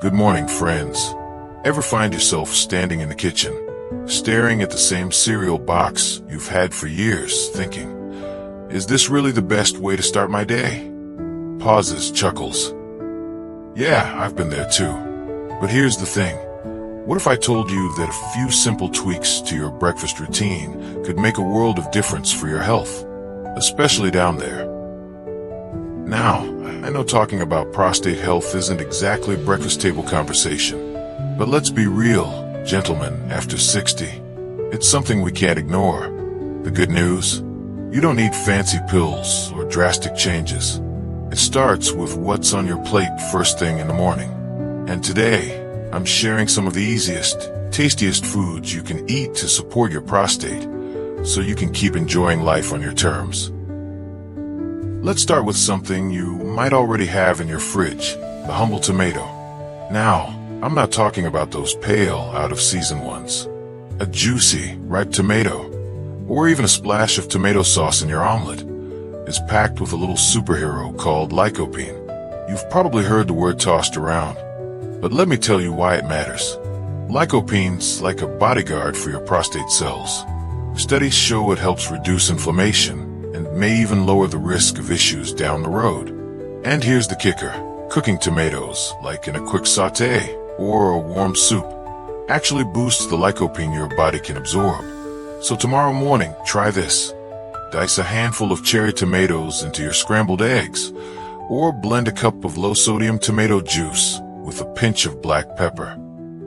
Good morning, friends. Ever find yourself standing in the kitchen, staring at the same cereal box you've had for years, thinking, is this really the best way to start my day? Pauses, chuckles. Yeah, I've been there too. But here's the thing. What if I told you that a few simple tweaks to your breakfast routine could make a world of difference for your health, especially down there? Now, I know talking about prostate health isn't exactly breakfast table conversation, but let's be real, gentlemen, after 60. It's something we can't ignore. The good news? You don't need fancy pills or drastic changes. It starts with what's on your plate first thing in the morning. And today, I'm sharing some of the easiest, tastiest foods you can eat to support your prostate, so you can keep enjoying life on your terms. Let's start with something you might already have in your fridge, the humble tomato. Now, I'm not talking about those pale, out-of-season ones. A juicy, ripe tomato, or even a splash of tomato sauce in your omelet, is packed with a little superhero called lycopene. You've probably heard the word tossed around, but let me tell you why it matters. Lycopene's like a bodyguard for your prostate cells. Studies show it helps reduce inflammation and may even lower the risk of issues down the road. And here's the kicker. Cooking tomatoes, like in a quick sauté or a warm soup, actually boosts the lycopene your body can absorb. So tomorrow morning, try this. Dice a handful of cherry tomatoes into your scrambled eggs, or blend a cup of low-sodium tomato juice with a pinch of black pepper.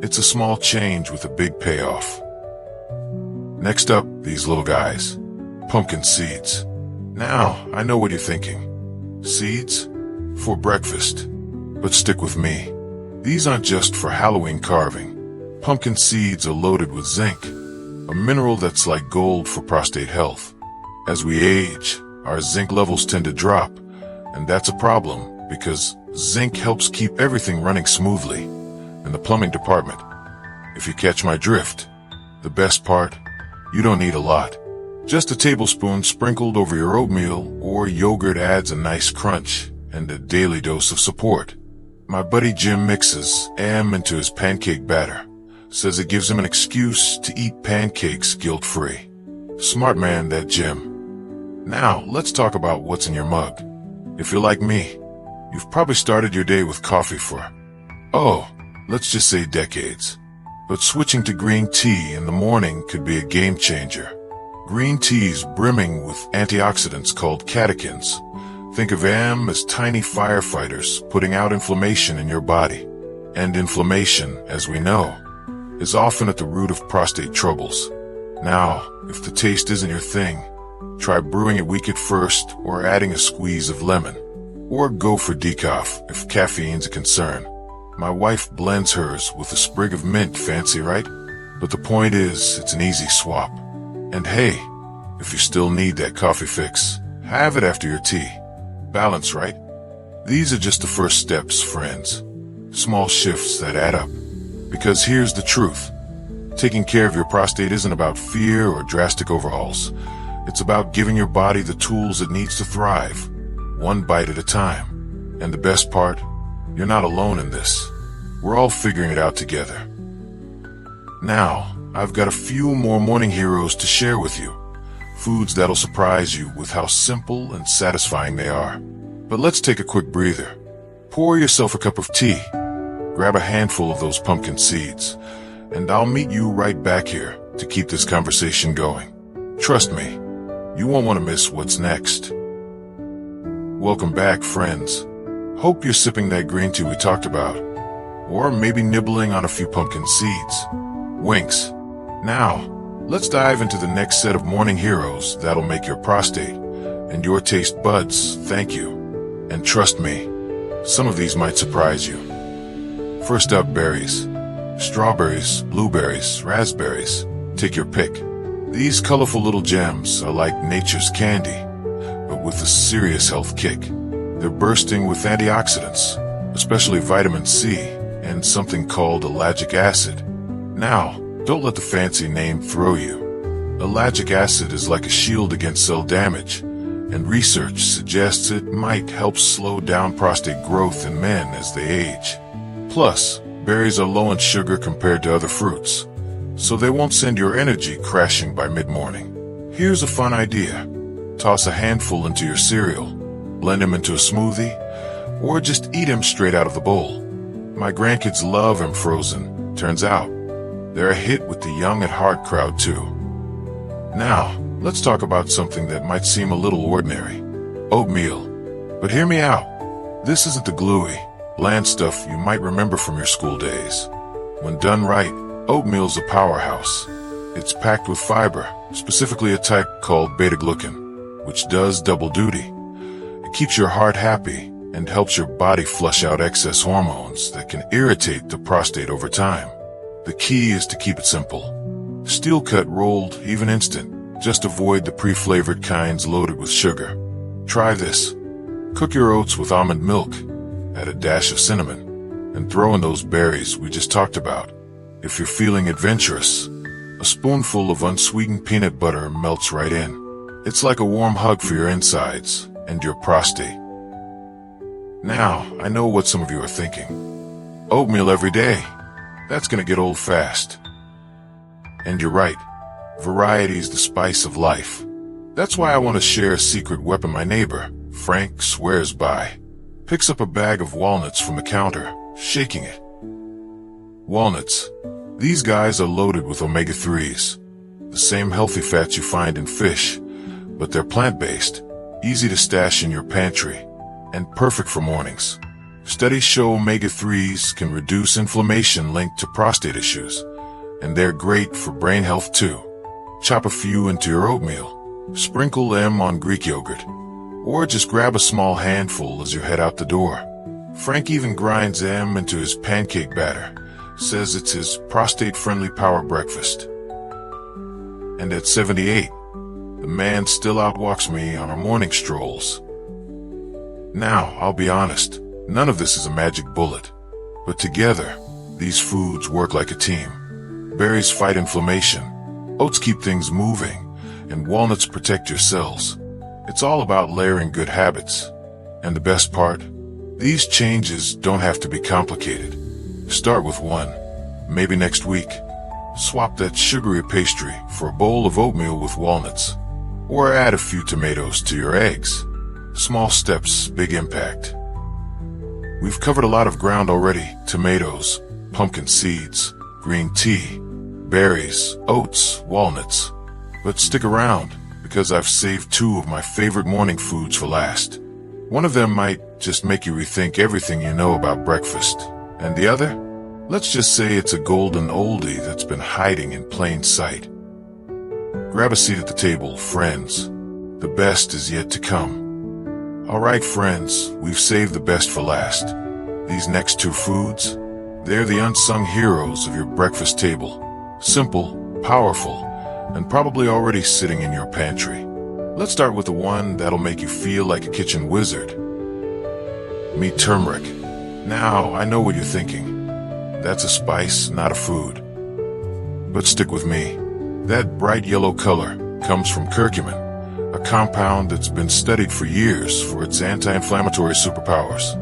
It's a small change with a big payoff. Next up, these little guys. Pumpkin seeds. Now, I know what you're thinking. Seeds? For breakfast. But stick with me. These aren't just for Halloween carving. Pumpkin seeds are loaded with zinc, a mineral that's like gold for prostate health. As we age, our zinc levels tend to drop, and that's a problem because zinc helps keep everything running smoothly in the plumbing department. If you catch my drift, the best part, you don't need a lot. Just a tablespoon sprinkled over your oatmeal or yogurt adds a nice crunch and a daily dose of support. My buddy Jim mixes into his pancake batter. Says it gives him an excuse to eat pancakes guilt-free. Smart man, that Jim. Now, let's talk about what's in your mug. If you're like me, you've probably started your day with coffee for, let's just say decades. But switching to green tea in the morning could be a game changer. Green tea's brimming with antioxidants called catechins. Think of them as tiny firefighters putting out inflammation in your body. And inflammation, as we know, is often at the root of prostate troubles. Now, if the taste isn't your thing, try brewing it weak at first or adding a squeeze of lemon. Or go for decaf if caffeine's a concern. My wife blends hers with a sprig of mint, fancy, right? But the point is, it's an easy swap. And hey, if you still need that coffee fix, have it after your tea. Balance, right? These are just the first steps, friends. Small shifts that add up. Because here's the truth. Taking care of your prostate isn't about fear or drastic overhauls. It's about giving your body the tools it needs to thrive, one bite at a time. And the best part, you're not alone in this. We're all figuring it out together. Now, I've got a few more morning heroes to share with you. Foods that'll surprise you with how simple and satisfying they are. But let's take a quick breather. Pour yourself a cup of tea. Grab a handful of those pumpkin seeds. And I'll meet you right back here to keep this conversation going. Trust me, you won't want to miss what's next. Welcome back, friends. Hope you're sipping that green tea we talked about. Or maybe nibbling on a few pumpkin seeds. Winks. Now, let's dive into the next set of morning heroes that'll make your prostate and your taste buds thank you. And trust me, some of these might surprise you. First up, berries. Strawberries, blueberries, raspberries. Take your pick. These colorful little gems are like nature's candy, but with a serious health kick. They're bursting with antioxidants, especially vitamin C and something called ellagic acid. Now, don't let the fancy name throw you. Ellagic acid is like a shield against cell damage, and research suggests it might help slow down prostate growth in men as they age. Plus, Berries are low in sugar compared to other fruits, so they won't send your energy crashing by mid-morning. Here's a fun idea. Toss a handful into your cereal, blend them into a smoothie, or just eat them straight out of the bowl. My grandkids love them frozen. Turns out, they're a hit with the young at heart crowd too. Now, let's talk about something that might seem a little ordinary. Oatmeal. But hear me out. This isn't the gluey, bland stuff you might remember from your school days. When done right, oatmeal's a powerhouse. It's packed with fiber, specifically a type called beta-glucan, which does double duty. It keeps your heart happy and helps your body flush out excess hormones that can irritate the prostate over time. The key is to keep it simple. Steel cut, rolled, even instant. Just avoid the pre-flavored kinds loaded with sugar. Try this. Cook your oats with almond milk, add a dash of cinnamon, and throw in those berries we just talked about. If you're feeling adventurous, a spoonful of unsweetened peanut butter melts right in. It's like a warm hug for your insides and your prostate. Now, I know what some of you are thinking. Oatmeal every day. That's gonna get old fast. And you're right. Variety's the spice of life. That's why I want to share a secret weapon my neighbor, Frank, swears by. Picks up a bag of walnuts from the counter, shaking it. Walnuts. These guys are loaded with omega-3s, the same healthy fats you find in fish, but they're plant-based, easy to stash in your pantry, and perfect for mornings. Studies show omega-3s can reduce inflammation linked to prostate issues, and they're great for brain health too. Chop a few into your oatmeal, sprinkle them on Greek yogurt, or just grab a small handful as you head out the door. Frank even grinds them into his pancake batter, says it's his prostate-friendly power breakfast. And at 78, the man still outwalks me on our morning strolls. Now, I'll be honest, none of this is a magic bullet. But together, these foods work like a team. Berries fight inflammation, oats keep things moving, and walnuts protect your cells. It's all about layering good habits. And the best part? These changes don't have to be complicated. Start with one. Maybe next week, swap that sugary pastry for a bowl of oatmeal with walnuts. Or add a few tomatoes to your eggs. Small steps, big impact. We've covered a lot of ground already. Tomatoes, pumpkin seeds, green tea, berries, oats, walnuts. But stick around, because I've saved two of my favorite morning foods for last. One of them might just make you rethink everything you know about breakfast. And the other? Let's just say it's a golden oldie that's been hiding in plain sight. Grab a seat at the table, friends. The best is yet to come. Alright friends, we've saved the best for last. These next two foods, they're the unsung heroes of your breakfast table. Simple, powerful, and probably already sitting in your pantry. Let's start with the one that'll make you feel like a kitchen wizard. Meet turmeric. Now, I know what you're thinking. That's a spice, not a food. But stick with me. That bright yellow color comes from curcumin, a compound that's been studied for years for its anti-inflammatory superpowers.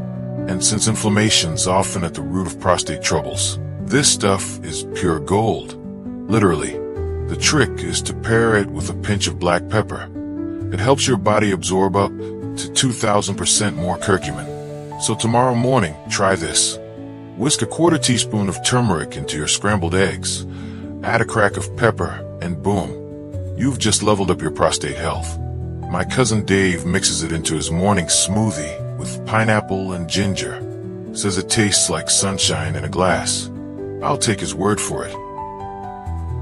And since inflammation's often at the root of prostate troubles, this stuff is pure gold. Literally. The trick is to pair it with a pinch of black pepper. It helps your body absorb up to 2,000% more curcumin. So tomorrow morning, try this. Whisk a quarter teaspoon of turmeric into your scrambled eggs. Add a crack of pepper, and boom, you've just leveled up your prostate health. My cousin Dave mixes it into his morning smoothie with pineapple and ginger. Says it tastes like sunshine in a glass. I'll take his word for it.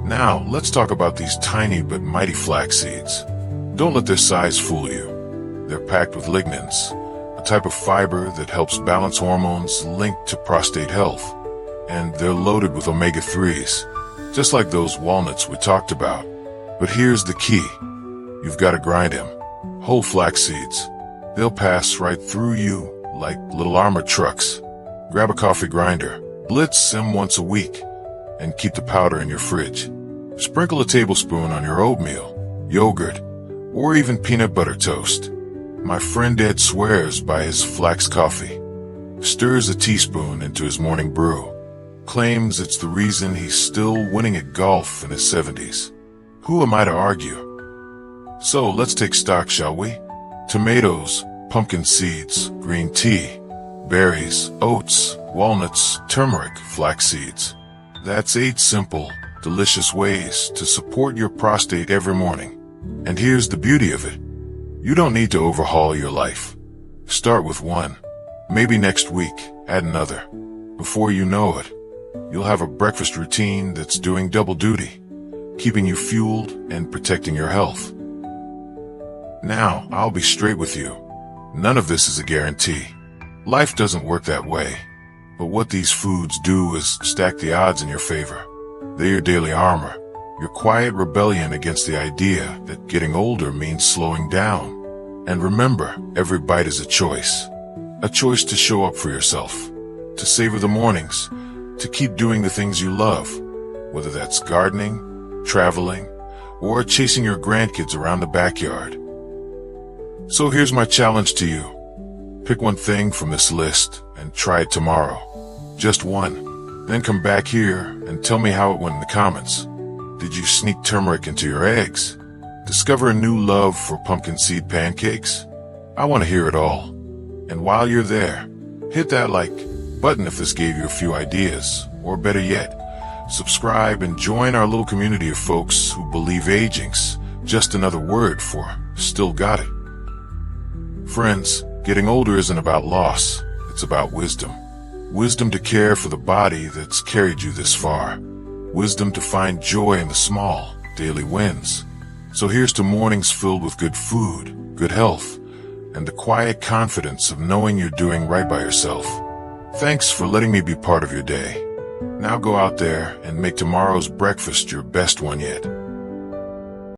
Now, let's talk about these tiny but mighty flax seeds. Don't let their size fool you. They're packed with lignans, a type of fiber that helps balance hormones linked to prostate health. And they're loaded with omega-3s, just like those walnuts we talked about. But here's the key. You've got to grind them. Whole flax seeds. They'll pass right through you like little armored trucks. Grab a coffee grinder, blitz them once a week, and keep the powder in your fridge. Sprinkle a tablespoon on your oatmeal, yogurt, or even peanut butter toast. My friend Ed swears by his flax coffee. Stirs a teaspoon into his morning brew. claims it's the reason he's still winning at golf in his 70s. Who am I to argue? So let's take stock, shall we? Tomatoes, pumpkin seeds, green tea, berries, oats, walnuts, turmeric, flax seeds. That's 8 simple, delicious ways to support your prostate every morning. And here's the beauty of it. You don't need to overhaul your life. Start with one. Maybe next week, add another. Before you know it, you'll have a breakfast routine that's doing double duty, keeping you fueled and protecting your health. Now, I'll be straight with you. None of this is a guarantee. Life doesn't work that way. But what these foods do is stack the odds in your favor. They're your daily armor, your quiet rebellion against the idea that getting older means slowing down. And remember, every bite is a choice to show up for yourself, to savor the mornings, to keep doing the things you love, whether that's gardening, traveling, or chasing your grandkids around the backyard. So here's my challenge to you. Pick one thing from this list and try it tomorrow. Just one. Then come back here and tell me how it went in the comments. Did you sneak turmeric into your eggs? Discover a new love for pumpkin seed pancakes? I want to hear it all. And while you're there, hit that like button if this gave you a few ideas, or better yet, subscribe and join our little community of folks who believe aging's just another word for still got it. Friends, getting older isn't about loss, it's about wisdom. Wisdom to care for the body that's carried you this far. Wisdom to find joy in the small, daily wins. So here's to mornings filled with good food, good health, and the quiet confidence of knowing you're doing right by yourself. Thanks for letting me be part of your day. Now go out there and make tomorrow's breakfast your best one yet.